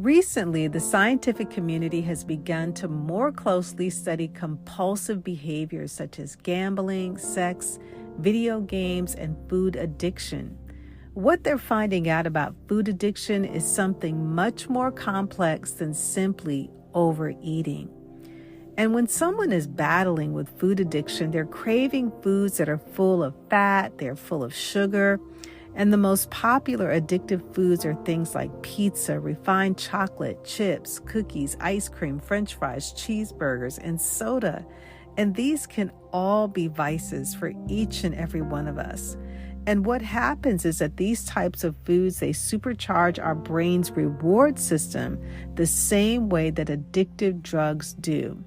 Recently, the scientific community has begun to more closely study compulsive behaviors such as gambling, sex, video games, and food addiction. What they're finding out about food addiction is something much more complex than simply overeating. And when someone is battling with food addiction, they're craving foods that are full of fat, they're full of sugar, and the most popular addictive foods are things like pizza, refined chocolate, chips, cookies, ice cream, French fries, cheeseburgers, and soda. And these can all be vices for each and every one of us. And what happens is that these types of foods, they supercharge our brain's reward system the same way that addictive drugs do.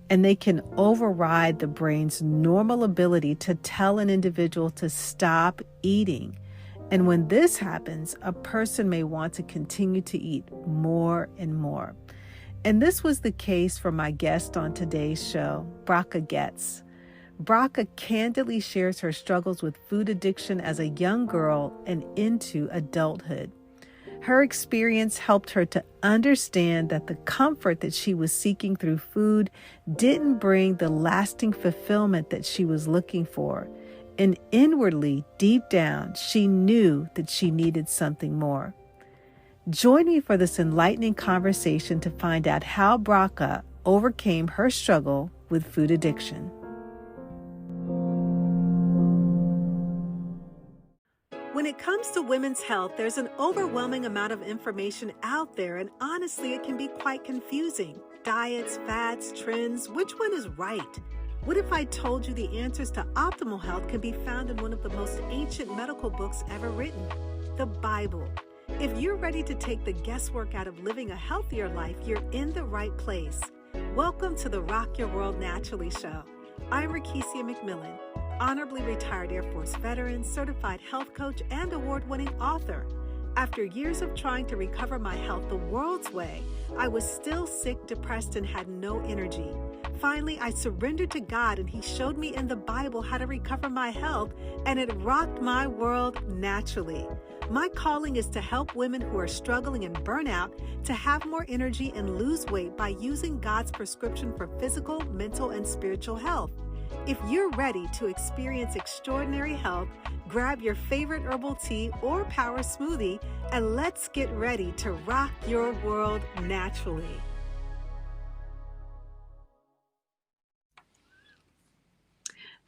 And they can override the brain's normal ability to tell an individual to stop eating. And when this happens, a person may want to continue to eat more and more. And this was the case for my guest on today's show, Bracha Goetz. Bracha candidly shares her struggles with food addiction as a young girl and into adulthood. Her experience helped her to understand that the comfort that she was seeking through food didn't bring the lasting fulfillment that she was looking for. And inwardly, deep down, she knew that she needed something more. Join me for this enlightening conversation to find out how Bracha overcame her struggle with food addiction. When it comes to women's health, there's an overwhelming amount of information out there, and honestly, it can be quite confusing. Diets, fads, trends, which one is right? What if I told you the answers to optimal health can be found in one of the most ancient medical books ever written, the Bible? If you're ready to take the guesswork out of living a healthier life, you're in the right place. Welcome to the Rock Your World Naturally show. I'm Rekishia McMillan, honorably retired Air Force veteran, certified health coach, and award-winning author. After years of trying to recover my health the world's way, I was still sick, depressed, and had no energy. Finally, I surrendered to God, and He showed me in the Bible how to recover my health, and it rocked my world naturally. My calling is to help women who are struggling in burnout to have more energy and lose weight by using God's prescription for physical, mental, and spiritual health. If you're ready to experience extraordinary health, grab your favorite herbal tea or power smoothie, and let's get ready to rock your world naturally.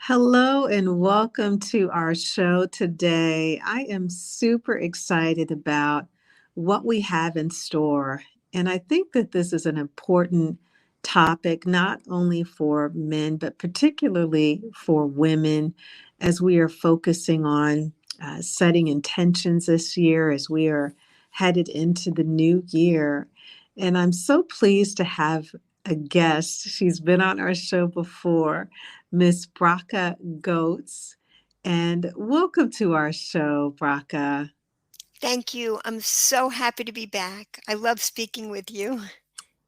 Hello and welcome to our show today. I am super excited about what we have in store. And I think that this is an important topic, not only for men, but particularly for women, as we are focusing on setting intentions this year, as we are headed into the new year. And I'm so pleased to have a guest. She's been on our show before, Miss Bracha Goetz. And welcome to our show, Bracha. Thank you. I'm so happy to be back. I love speaking with you.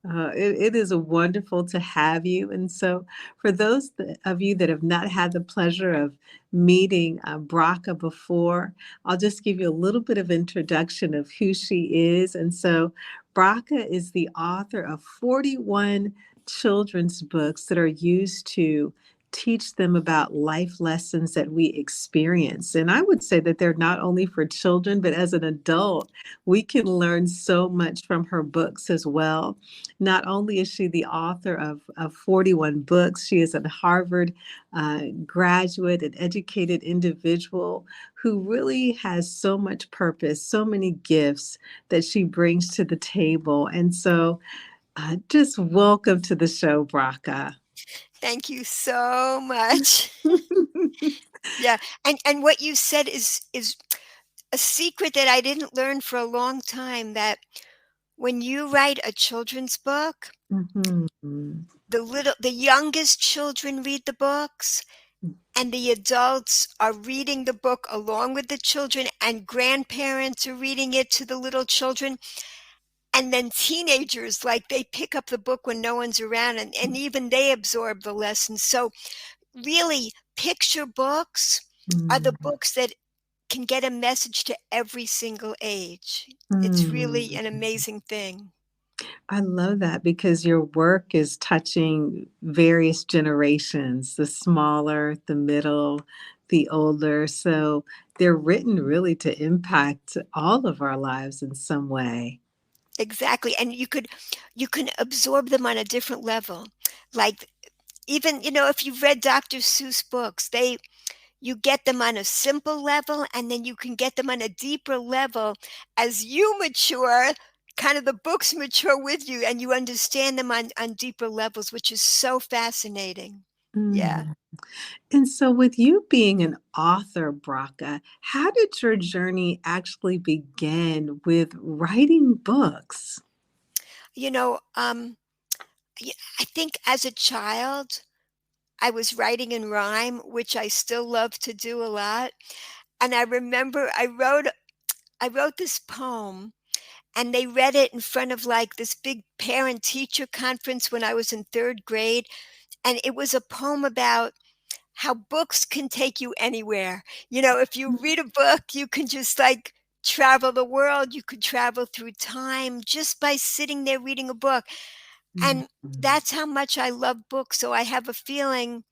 It is wonderful to have you. And so, for those of you that have not had the pleasure of meeting Bracha before, I'll just give you a little bit of introduction of who she is. And so, Bracha is the author of 41 children's books that are used to teach them about life lessons that we experience. And I would say that they're not only for children, but as an adult, we can learn so much from her books as well. Not only is she the author of 41 books, she is a Harvard graduate, an educated individual who really has so much purpose, so many gifts that she brings to the table. And so just welcome to the show, Bracha. Thank you so much. Yeah. And what you said is a secret that I didn't learn for a long time, that when you write a children's book, Mhm. the youngest children read the books, and the adults are reading the book along with the children, and grandparents are reading it to the little children. And then teenagers, like, they pick up the book when no one's around, and even they absorb the lessons. So really, picture books are the books that can get a message to every single age. It's really an amazing thing. I love that because your work is touching various generations, the smaller, the middle, the older. So they're written really to impact all of our lives in some way. Exactly, and you can absorb them on a different level. Like, even, if you've read Dr. Seuss books, you get them on a simple level, and then you can get them on a deeper level as you mature, kind of the books mature with you, and you understand them on deeper levels, which is so fascinating. Yeah. Mm. And so, with you being an author, Bracha, how did your journey actually begin with writing books? You know, I think as a child, I was writing in rhyme, which I still love to do a lot. And I remember I wrote this poem, and they read it in front of like this big parent teacher conference when I was in third grade. And it was a poem about how books can take you anywhere. If you read a book, you can just like travel the world. You could travel through time just by sitting there reading a book. And Mhm. that's how much I love books. So I have a feeling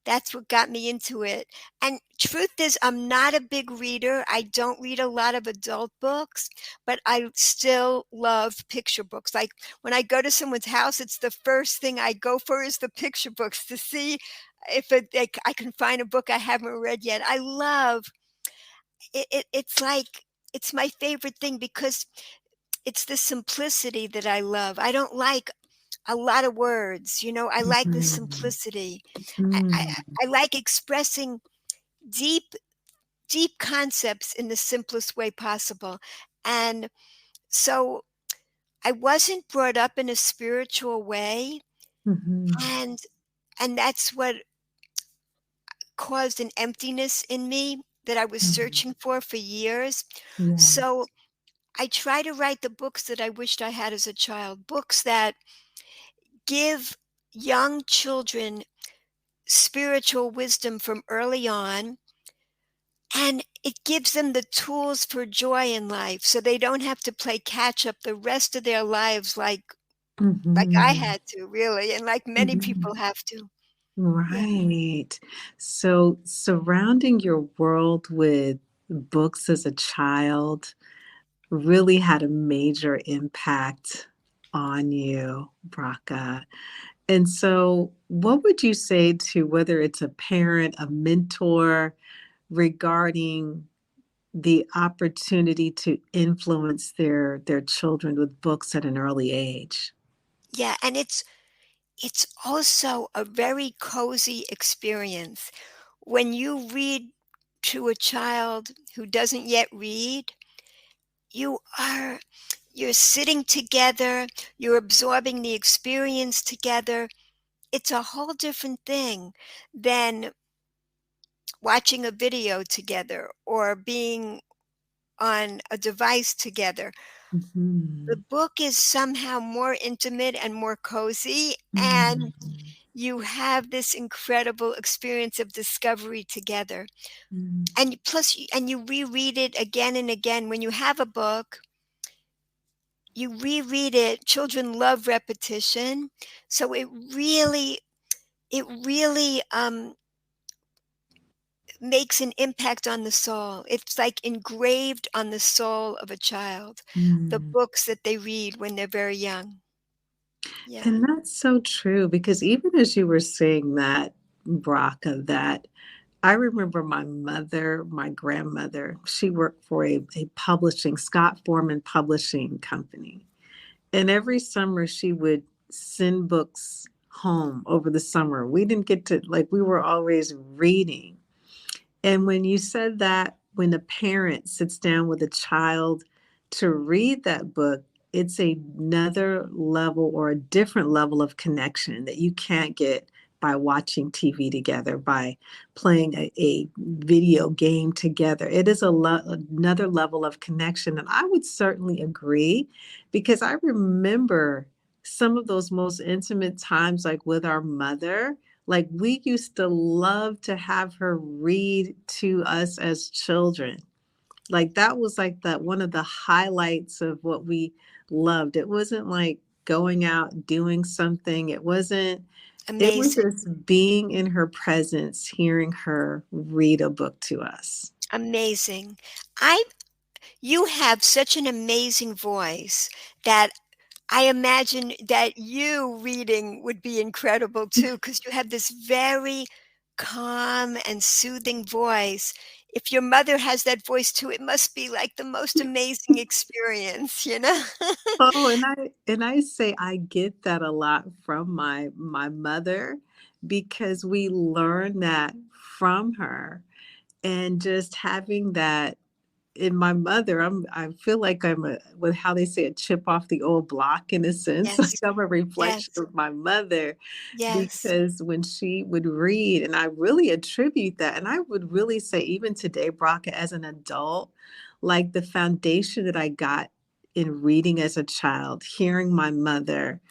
that's what got me into it. And truth is, I'm not a big reader. I don't read a lot of adult books, but I still love picture books. Like, when I go to someone's house, it's the first thing I go for is the picture books to see if like, I can find a book I haven't read yet. I love it. It's like it's my favorite thing because it's the simplicity that I love. I don't like a lot of words. I like the Mhm. simplicity. I, I, Mm. I like expressing deep, deep concepts in the simplest way possible. And so I wasn't brought up in a spiritual way, Mhm. and that's what caused an emptiness in me that I was Mhm. searching for years. So Yes. I try to write the books that I wished I had as a child, books that give young children spiritual wisdom from early on, and it gives them the tools for joy in life so they don't have to play catch up the rest of their lives like I Mhm. had to, really, and like many people Mhm. have to. Yeah. Right. So, surrounding your world with books as a child really had a major impact on you, Bracha. And so, what would you say to whether it's a parent, a mentor, regarding the opportunity to influence their children with books at an early age? Yeah, and it's also a very cozy experience. When you read to a child who doesn't yet read, you are you're sitting together, you're absorbing the experience together. It's a whole different thing than watching a video together or being on a device together. The Mhm. book is somehow more intimate and more cozy, and Mhm. you have this incredible experience of discovery together. Mhm. And plus, and you reread it again and again. When you have a book, you reread it. Children love repetition, so it really makes an impact on the soul. It's like engraved on the soul of a child, the Mhm. books that they read when they're very young. Yeah. And that's so true because even as you were saying that, Braca, that I remember my mother, my grandmother, she worked for a publishing, Scott Foreman Publishing Company. And every summer she would send books home over the summer. We didn't get to, like, we were always reading. And when you said that, when a parent sits down with a child to read that book, it's another level or a different level of connection that you can't get by watching TV together, by playing a video game together. It is another level of connection. And I would certainly agree because I remember some of those most intimate times, like with our mother, like, we used to love to have her read to us as children. Like, that was like one of the highlights of what we loved. It wasn't like going out, doing something. It was Amazing. just being in her presence, hearing her read a book to us. Amazing. I You have such an amazing voice that I imagine that you reading would be incredible too, because you have this very calm and soothing voice. If your mother has that voice too, it must be like the most amazing experience, you know? Oh, and I say I get that a lot from my mother because we learn that from her, and just having that in my mother, I feel like I'm a with how they say a chip off the old block in a sense, like Yes, I'm a reflection yes, of my mother yes, because when she would read, and I really attribute that, and I would really say even today, Braca, as an adult, like the foundation that I got in reading as a child, hearing my mother,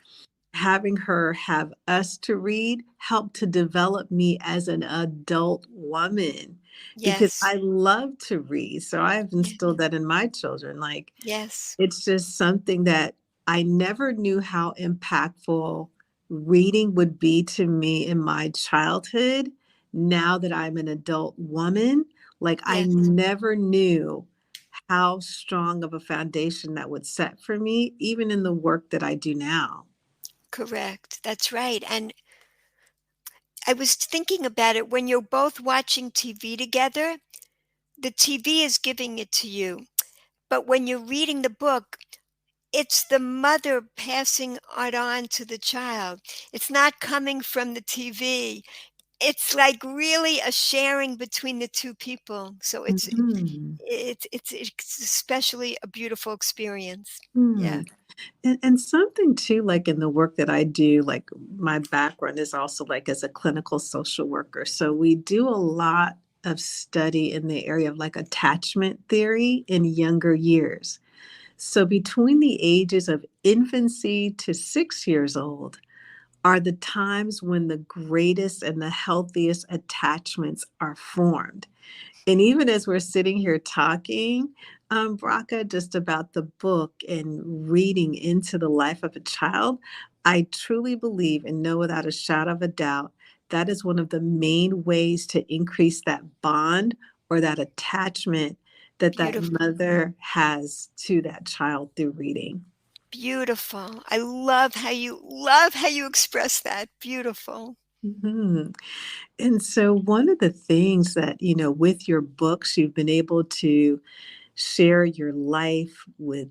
having her have us to read helped to develop me as an adult woman because yes, I love to read. So I've yeah, instilled that in my children. Like yes, it's just something that I never knew how impactful reading would be to me in my childhood. Now that I'm an adult woman, like I yes, never knew how strong of a foundation that would set for me, even in the work that I do now. correct. That's right. And I was thinking about it when you're both watching TV together, the TV is giving it to you. But when you're reading the book, it's the mother passing it on to the child. It's not coming from the TV. It's like really a sharing between the 2 people. So Mhm. it's especially a beautiful experience. Hmm. Yeah. And something too, like in the work that I do, like my background is also like as a clinical social worker. So we do a lot of study in the area of like attachment theory in younger years. So between the ages of infancy to 6 years old are the times when the greatest and the healthiest attachments are formed. And even as we're sitting here talking, Braca, just about the book and reading into the life of a child, I truly believe and know without a shadow of a doubt that is one of the main ways to increase that bond or that attachment that that Beautiful. mother has to that child through reading. Beautiful. I love how you express that. Beautiful. Mhm. And so, one of the things that, with your books, you've been able to share your life with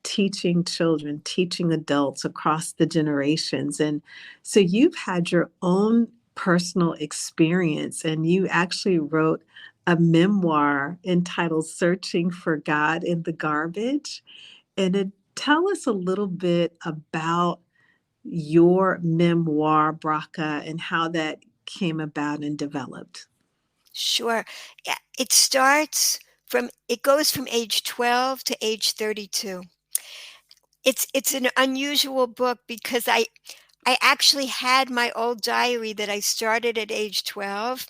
teaching children, teaching adults across the generations. And so you've had your own personal experience, and you actually wrote a memoir entitled Searching for God in the Garbage. And tell us a little bit about your memoir, Braca, and how that came about and developed. Sure. Yeah, it goes from age 12 to age 32. It's an unusual book because I actually had my old diary that I started at age 12,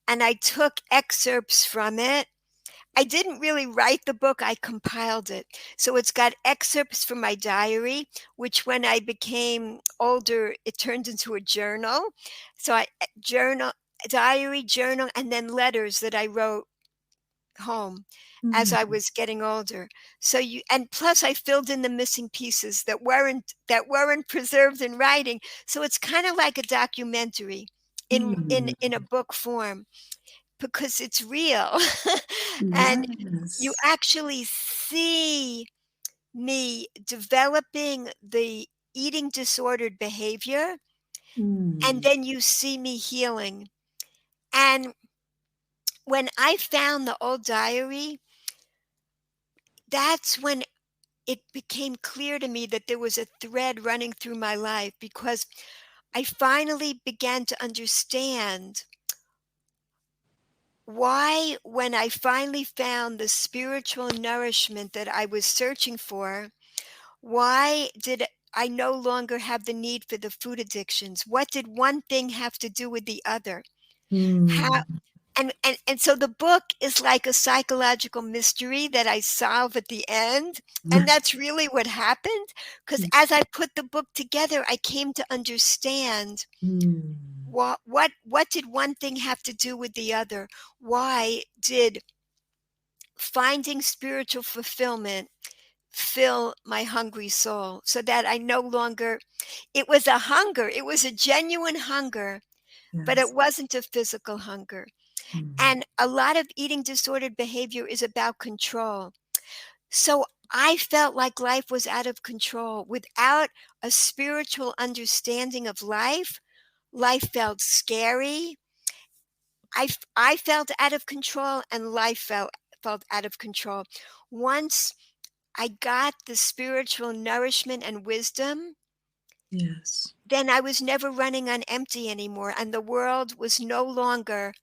and I took excerpts from it. I didn't really write the book, I compiled it. So it's got excerpts from my diary, which when I became older, it turned into a journal. So journal, diary, journal, and then letters that I wrote home as I Mm, was getting older. So you and plus I filled in the missing pieces that weren't preserved in writing. So it's kind of like a documentary in a mm. book form because it's real. And you Yes. actually see me developing the eating disordered behavior, and Mm, then you see me healing. And when I found the old diary, that's when it became clear to me that there was a thread running through my life because I finally began to understand why, when I finally found the spiritual nourishment that I was searching for, why did I no longer have the need for the food addictions? What did one thing have to do with the other? How mm, and so the book is like a psychological mystery that I solve at the end, and that's really what happened. Because as I put the book together, I came to understand Mm. what did one thing have to do with the other? Why did finding spiritual fulfillment fill my hungry soul so that I no longer, it was a hunger, it was a genuine hunger, but it Yes. wasn't a physical hunger. Mm. And a lot of eating disordered behavior is about control. So I felt like life was out of control. Without a spiritual understanding of life, life felt scary. I felt out of control and life felt out of control. Once I got the spiritual nourishment and wisdom, Yes. then I was never running on empty anymore, and the world was no longer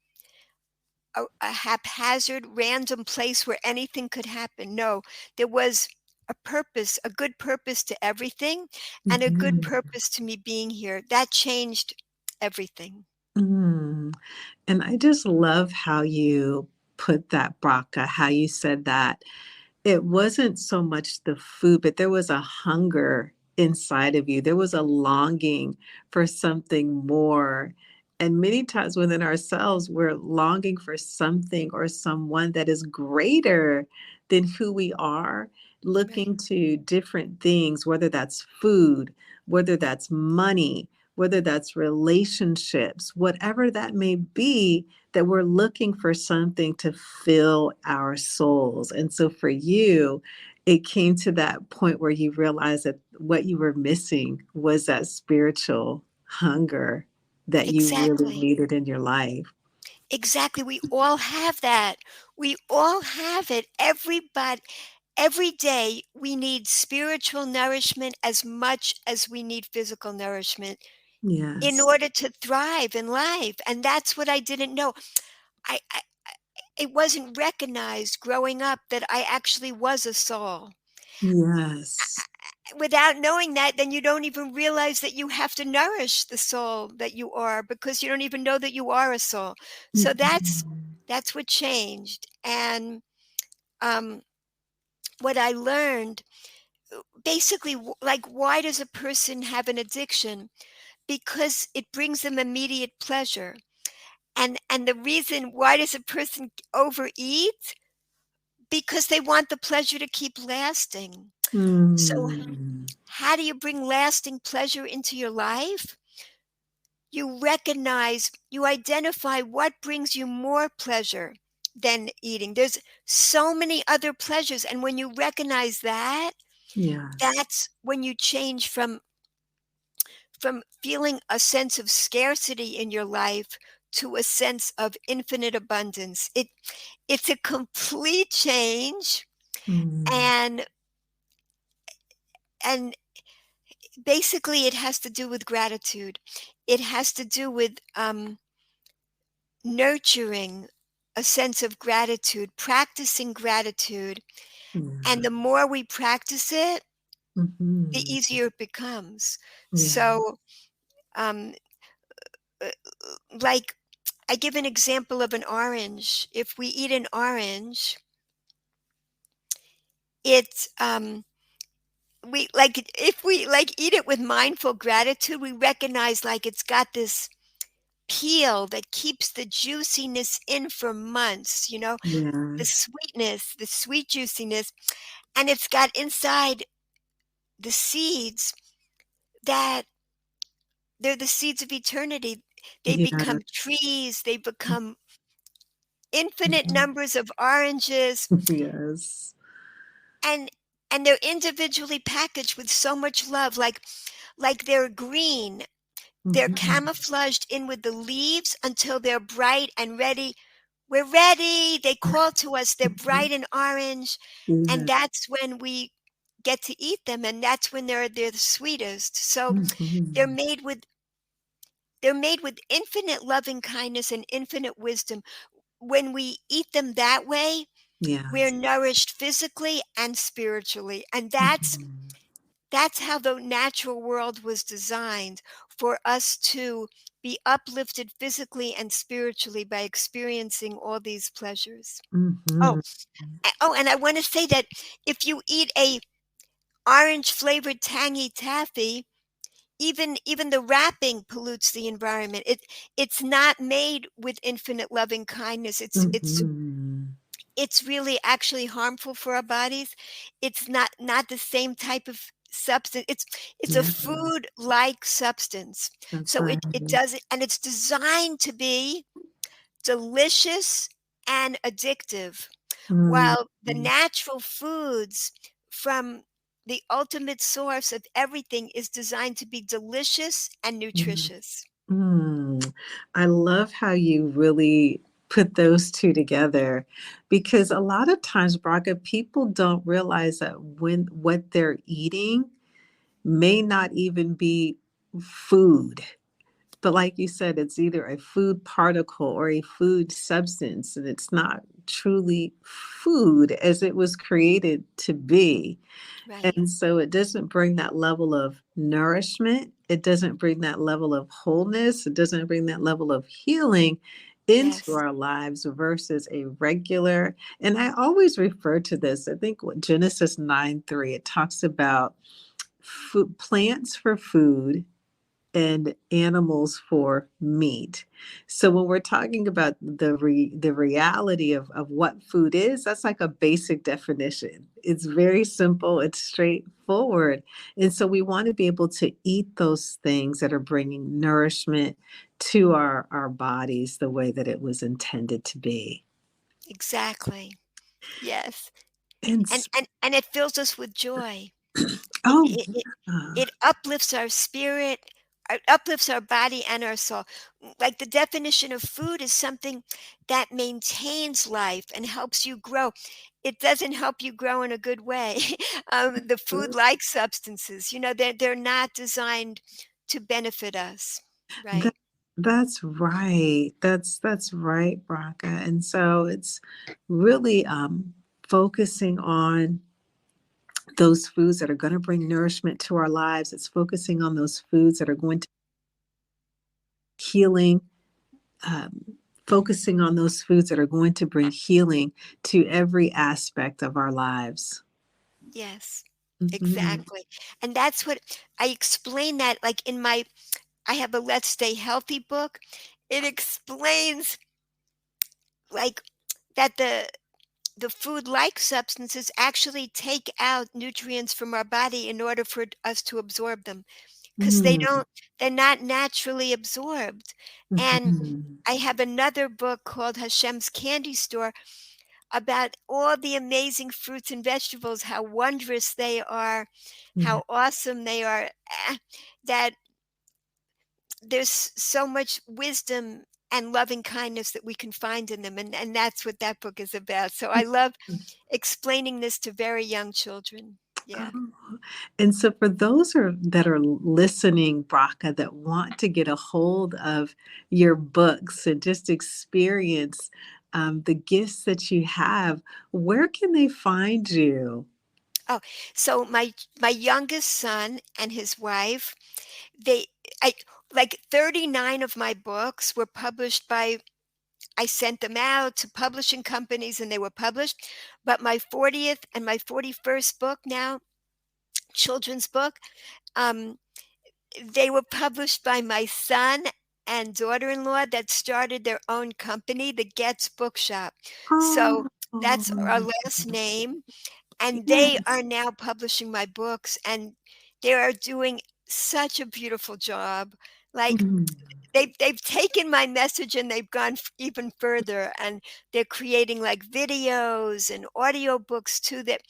a haphazard, random place where anything could happen. No, there was a purpose, a good purpose to everything, and a good Mhm. purpose to me being here. That changed everything. Mm. And I just love how you put that, Bracha, how you said that it wasn't so much the food, but there was a hunger inside of you. There was a longing for something more. And many times within ourselves, we're longing for something or someone that is greater than who we are, Right. looking to different things, whether that's food, whether that's money, whether that's relationships, whatever that may be, that we're looking for something to fill our souls. And so for you, it came to that point where you realized that what you were missing was that spiritual hunger that you really Exactly. needed in your life. Exactly. We all have that. We all have it. Everybody, every day, we need spiritual nourishment as much as we need physical nourishment in Yes. order to thrive in life. And that's what I didn't know. I it wasn't recognized growing up that I actually was a soul. Yes. Without knowing that, then you don't even realize that you have to nourish the soul that you are because you don't even know that you are a soul. So Mhm. that's what changed. And um, what I learned, basically, like, why does a person have an addiction? Because it brings them immediate pleasure. And the reason why does a person overeat? Because they want the pleasure to keep lasting. So Mm. how do you bring lasting pleasure into your life? You recognize, you identify what brings you more pleasure than eating. There's so many other pleasures. And when you recognize that, Yes. that's when you change from feeling a sense of scarcity in your life to a sense of infinite abundance. It's a complete change, Mm. and and basically it has to do with gratitude. It has to do with nurturing a sense of gratitude, practicing gratitude. And Yeah. the more we practice it, the Mhm. easier it becomes. Yeah. So, um, uh, like, I give an example of an orange. If we eat an orange, it's we like if we like eat it with mindful gratitude, we recognize like it's got this peel that keeps the juiciness in for months, the Yes. sweetness, the sweet juiciness, and it's got inside the seeds that they're the seeds of eternity. They Yeah. become trees, they become infinite Mhm. numbers of oranges, Yes. and they're individually packaged with so much love, like they're green. They're Mhm. camouflaged in with the leaves until they're bright and ready. We're ready. They call to us. They're Mhm. bright and orange. And Yeah. that's when we get to eat them. And that's when they're the sweetest. So they're Mhm. made with they're made with infinite loving kindness and infinite wisdom. When we eat them that way, we're Yes. nourished physically and spiritually. And Mhm. that's how the natural world was designed, for us to be uplifted physically and spiritually by experiencing all these pleasures. Oh, Mhm. and I want to say that if you eat a orange flavored tangy taffy, even the wrapping pollutes the environment. It's not made with infinite loving kindness. Mhm. It's really actually harmful for our bodies. It's not the same type of substance. It's a Yeah, food like substance. that's So right. it does it, and it's designed to be delicious and addictive, Mhm. while the natural foods from the ultimate source of everything is designed to be delicious and Mhm. nutritious. Mm. I love how you really put those two together because a lot of times, Braga, people don't realize that when what they're eating may not even be food. But like you said, it's either a food particle or a food substance, and it's not truly food as it was created to be. Right. And so it doesn't bring that level of nourishment. It doesn't bring that level of wholeness. It doesn't bring that level of healing into Yes. our lives versus a regular. And I always refer to this. I think what Genesis 9:3, it talks about food, plants for food and animals for meat. So when we're talking about the reality of what food is, that's like a basic definition. It's very simple, it's straightforward. And so we want to be able to eat those things that are bringing nourishment to our bodies the way that it was intended to be. Exactly. Yes. And And it fills us with joy. It oh it it yeah. it uplifts our spirit, it uplifts our body and our soul. Like, the definition of food is something that maintains life and helps you grow. It doesn't help you grow in a good way. The food-like substances, they're not designed to benefit us, That right? that's right. That's right, Braca. And so it's really focusing on those foods that are going to bring nourishment to our lives. It's focusing on those foods that are going to healing. Focusing on those foods that are going to bring healing to every aspect of our lives. Yes, Mhm. exactly. And that's what I explain that, like, I have a Let's Stay Healthy book. It explains, like, that the food-like substances actually take out nutrients from our body in order for us to absorb them, because Mhm. they're not naturally absorbed. And Mhm. I have another book called Hashem's Candy Store about all the amazing fruits and vegetables, how wondrous they are, Yeah. how awesome they are, that there's so much wisdom and loving kindness that we can find in them, and that's what that book is about. So I love explaining this to very young children. Yeah. Oh, and so for those that are listening, Braca, that want to get a hold of your books and just experience the gifts that you have, where can they find you? Oh, so my youngest son and his wife, they I like 39 of my books were published by I sent them out to publishing companies and they were published. But my 40th and my 41st book now, children's book, um, they were published by my son and daughter-in-law that started their own company, the Goetz Bookshop. So that's our Oh, last name, and they yes. are now publishing my books, and they are doing such a beautiful job. Like, Mm, they've taken my message and they've gone even further, and they're creating like videos and audiobooks too, that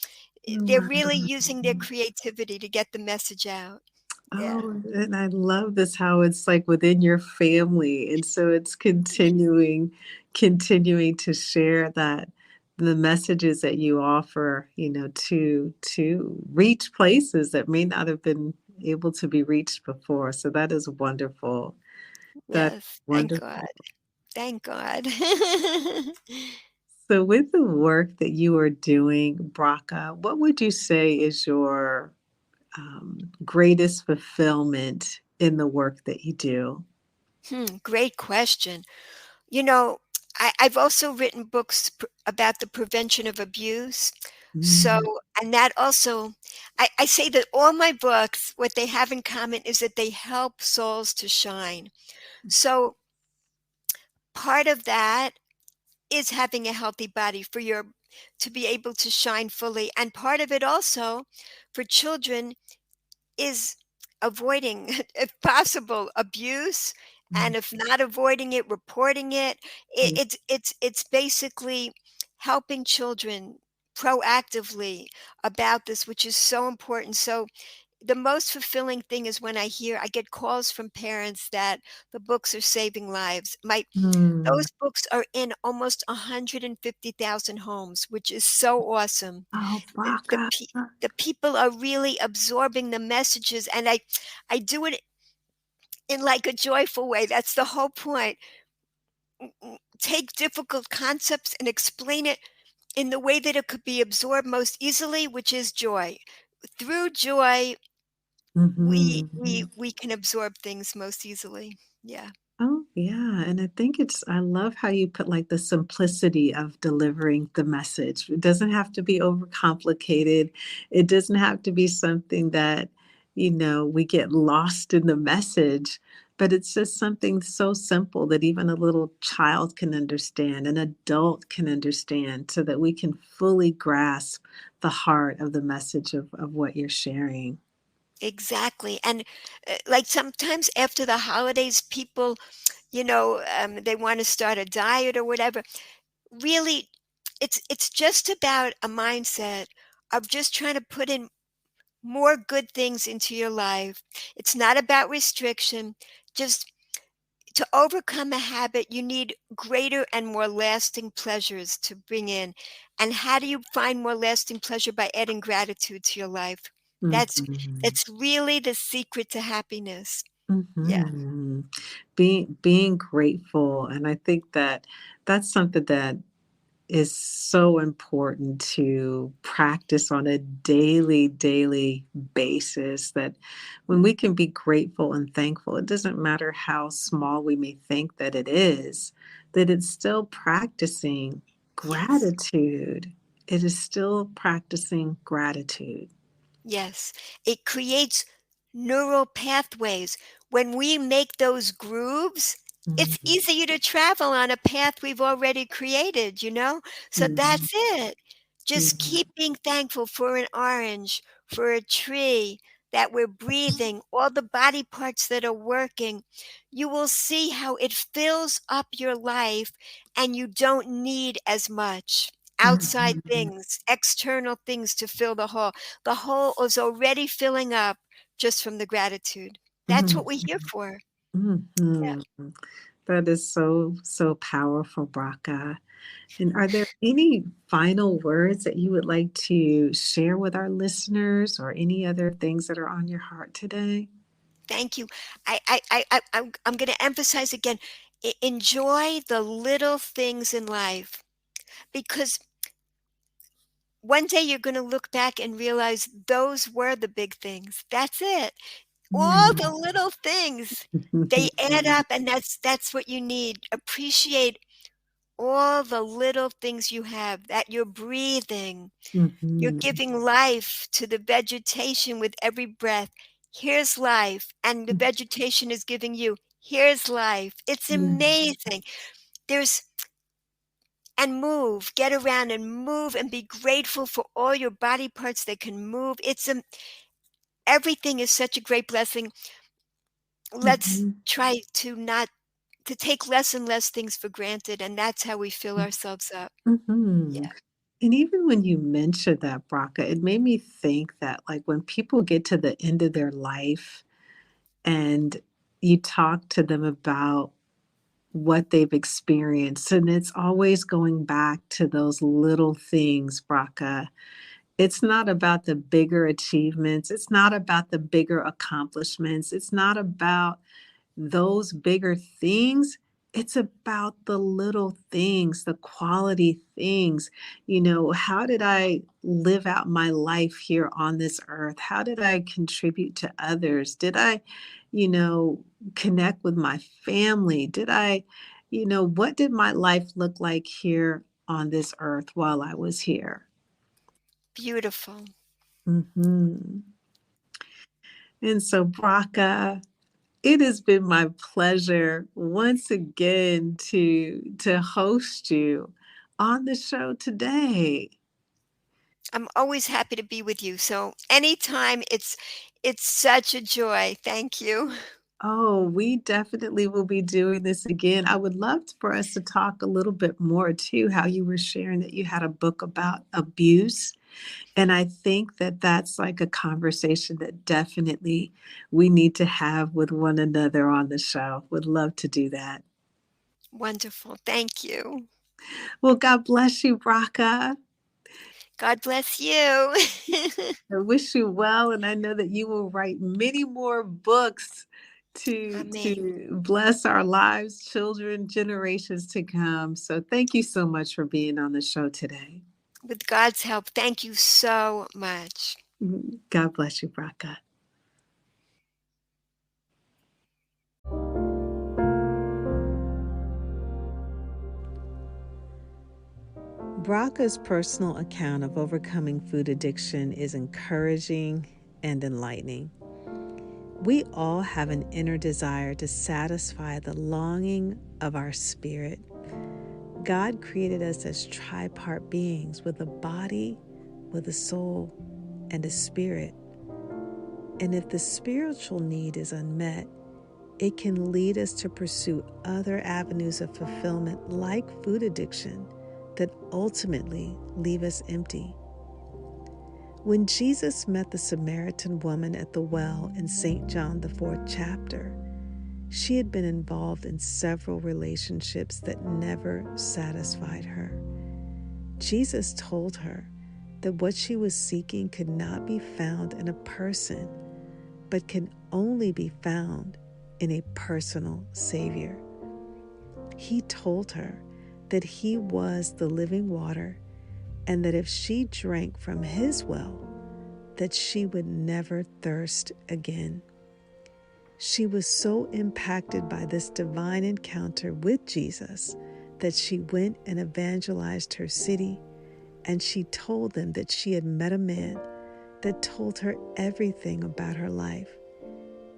they're really using their wow. creativity to get the message out. Yeah. Oh, and I love this how it's like within your family. And so it's continuing to share that the messages that you offer, to reach places that may not have been able to be reached before. So that is wonderful. That's Yes, thank God. wonderful. Thank God. So with the work that you are doing, Braca, what would you say is your greatest fulfillment in the work that you do? Great question. You know, I've also written books about the prevention of abuse. So, Mm, and that also, I say that all my books, what they have in common is that they help souls to shine. So, part of that is having a healthy body for your to be able to shine fully. And part of it also for children is avoiding, if possible, abuse, mm, and if not avoiding it, reporting it. yeah. It's basically helping children proactively about this, which is so important. So the most fulfilling thing is when I get calls from parents that the books are saving lives. My Mm. Those books are in almost 150,000 homes, which is so awesome. Oh, The Bracha. the people are really absorbing the messages, and I do it in, like, a joyful way. That's the whole point. Take difficult concepts and explain it in the way that it could be absorbed most easily, which is joy. Through joy, Mhm. we can absorb things most easily. Yeah. Oh, yeah, and I love how you put, like, the simplicity of delivering the message. It doesn't have to be overcomplicated. It doesn't have to be something that, we get lost in the message, but it's just something so simple that even a little child can understand, an adult can understand, so that we can fully grasp the heart of the message of what you're sharing. Exactly, and, like, sometimes after the holidays, people, they wanna start a diet or whatever. Really, it's just about a mindset of just trying to put in more good things into your life. It's not about restriction. Just to overcome a habit, you need greater and more lasting pleasures to bring in. And how do you find more lasting pleasure? By adding gratitude to your life. That's Mhm. it's really the secret to happiness. Yeah. Mhm. Being grateful, and I think that that's something that is so important to practice on a daily basis, that when we can be grateful and thankful, it doesn't matter how small we may think that it is, that it's still practicing Yes. gratitude. It is still practicing gratitude. Yes, it creates neural pathways. When we make those grooves, it's Mhm. easier to travel on a path we've already created, you know? So Mhm. that's it. Just Mhm. keep being thankful for an orange, for a tree, that we're breathing, all the body parts that are working. You will see how it fills up your life and you don't need as much outside Mhm. things, external things to fill the hole is already filling up just from the gratitude. That's what Mhm. we're here for. Yeah. Mhm. That is so, so powerful, Braca. And are there any final words that you would like to share with our listeners, or any other things that are on your heart today? Thank you. I'm going to emphasize again, enjoy the little things in life, because one day you're going to look back and realize those were the big things. That's it. All Mm. the little things, they add up, and that's what you need. Appreciate all the little things you have, that you're breathing. You're Mhm. giving life to the vegetation with every breath. Here's life, and the vegetation is giving you, here's life. It's Mhm. amazing. There's and move, get around and move and be grateful for all your body parts that can move. Everything is such a great blessing. Let's Mhm. try to take less and less things for granted, and that's how we fill ourselves up. Mhm. Yeah. And even when you mentioned that, Braca, it made me think that, like, when people get to the end of their life and you talk to them about what they've experienced, and it's always going back to those little things, Braca. It's not about the bigger achievements. It's not about the bigger accomplishments. It's not about those bigger things. It's about the little things, the quality things. How did I live out my life here on this earth? How did I contribute to others? Did I, connect with my family? What did my life look like here on this earth while I was here? Beautiful. hmm And so, Bracha, it has been my pleasure once again to host you on the show today. I'm always happy to be with you. So anytime, it's such a joy. Thank you. Oh, we definitely will be doing this again. I would love for us to talk a little bit more too, how you were sharing that you had a book about abuse. And I think that that's like a conversation that definitely we need to have with one another on the show. Would love to do that. Wonderful. Thank you. Well, God bless you, Bracha. God bless you. I wish you well, and I know that you will write many more books Amen. to bless our lives, children, generations to come. So thank you so much for being on the show today. With God's help, thank you so much. God bless you, Bracha. Bracha's personal account of overcoming food addiction is encouraging and enlightening. We all have an inner desire to satisfy the longing of our spirit. God created us as tripart beings with a body, with a soul, and a spirit. And if the spiritual need is unmet, it can lead us to pursue other avenues of fulfillment like food addiction that ultimately leave us empty. When Jesus met the Samaritan woman at the well in St. John, the 4th chapter, she had been involved in several relationships that never satisfied her. Jesus told her that what she was seeking could not be found in a person, but can only be found in a personal Savior. He told her that He was the living water, and that if she drank from His well, that she would never thirst again. She was so impacted by this divine encounter with Jesus that she went and evangelized her city, and she told them that she had met a man that told her everything about her life.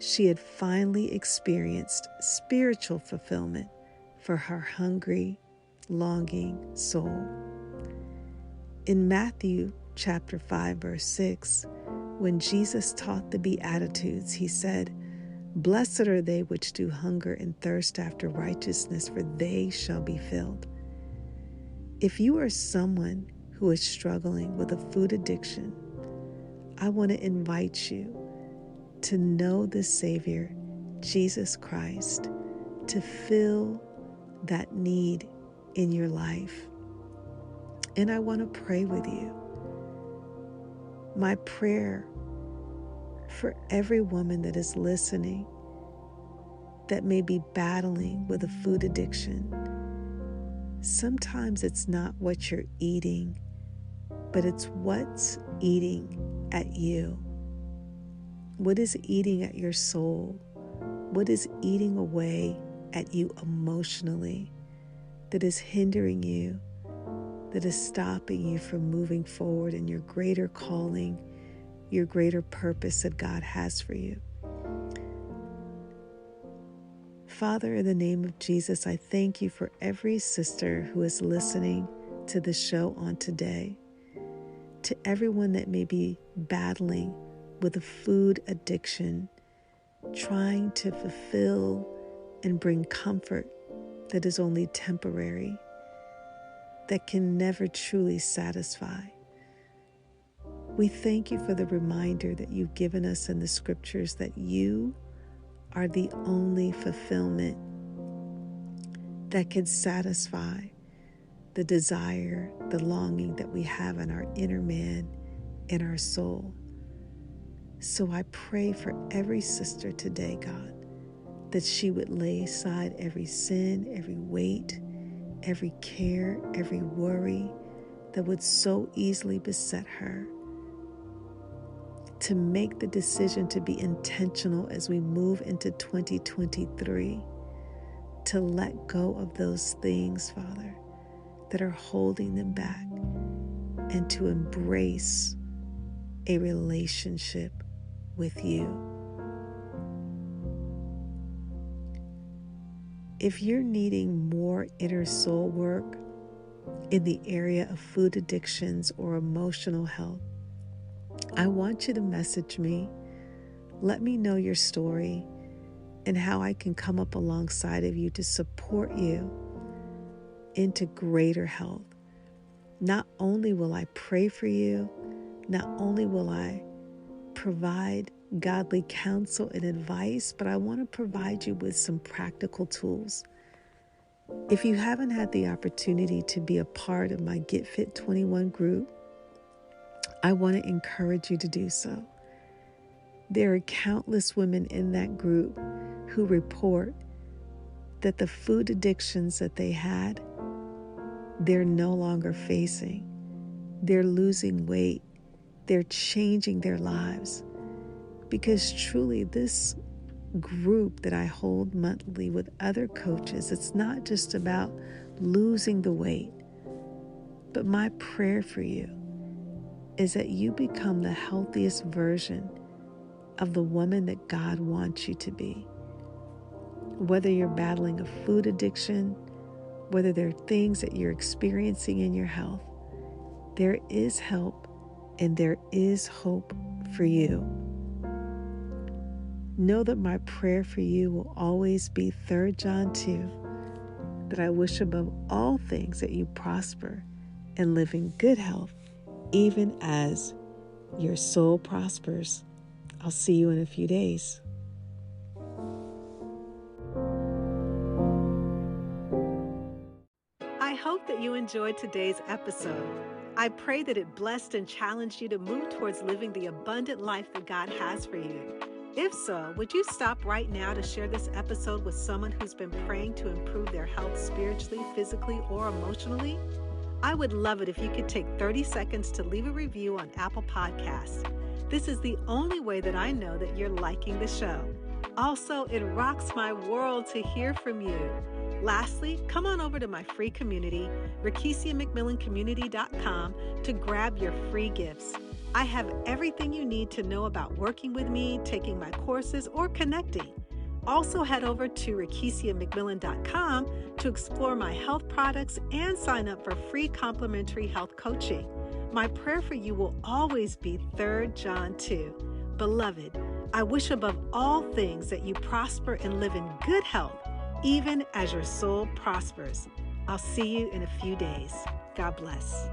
She had finally experienced spiritual fulfillment for her hungry, longing soul. In Matthew chapter 5, verse 6, when Jesus taught the Beatitudes, He said, "Blessed are they which do hunger and thirst after righteousness, for they shall be filled." If you are someone who is struggling with a food addiction, I want to invite you to know the Savior, Jesus Christ, to fill that need in your life. And I want to pray with you. My prayer for every woman that is listening that may be battling with a food addiction. Sometimes it's not what you're eating, but it's what's eating at you. What is eating at your soul? What is eating away at you emotionally that is hindering you, that is stopping you from moving forward in your greater calling, your greater purpose that God has for you? Father, in the name of Jesus, I thank you for every sister who is listening to the show on today. To everyone that may be battling with a food addiction, trying to fulfill and bring comfort that is only temporary, that can never truly satisfy. We thank you for the reminder that you've given us in the scriptures that you are the only fulfillment that can satisfy the desire, the longing that we have in our inner man, in our soul. So I pray for every sister today, God, that she would lay aside every sin, every weight, every care, every worry that would so easily beset her, to make the decision to be intentional as we move into 2023, to let go of those things, Father, that are holding them back, and to embrace a relationship with you. If you're needing more inner soul work in the area of food addictions or emotional health, I want you to message me. Let me know your story and how I can come up alongside of you to support you into greater health. Not only will I pray for you, not only will I provide godly counsel and advice, but I want to provide you with some practical tools. If you haven't had the opportunity to be a part of my Get Fit 21 group, I want to encourage you to do so. There are countless women in that group who report that the food addictions that they had, they're no longer facing. They're losing weight. They're changing their lives. Because truly, this group that I hold monthly with other coaches, it's not just about losing the weight, but my prayer for you is that you become the healthiest version of the woman that God wants you to be. Whether you're battling a food addiction, whether there are things that you're experiencing in your health, there is help and there is hope for you. Know that my prayer for you will always be 3 John 2, that I wish above all things that you prosper and live in good health, even as your soul prospers. I'll see you in a few days. I hope that you enjoyed today's episode. I pray that it blessed and challenged you to move towards living the abundant life that God has for you. If so, would you stop right now to share this episode with someone who's been praying to improve their health spiritually, physically, or emotionally? I would love it if you could take 30 seconds to leave a review on Apple Podcasts. This is the only way that I know that you're liking the show. Also, it rocks my world to hear from you. Lastly, come on over to my free community, RekishiaMcMillanCommunity.com, to grab your free gifts. I have everything you need to know about working with me, taking my courses, or connecting. Also head over to RekishiaMcMillan.com to explore my health products and sign up for free complimentary health coaching. My prayer for you will always be 3 John 2. Beloved, I wish above all things that you prosper and live in good health, even as your soul prospers. I'll see you in a few days. God bless.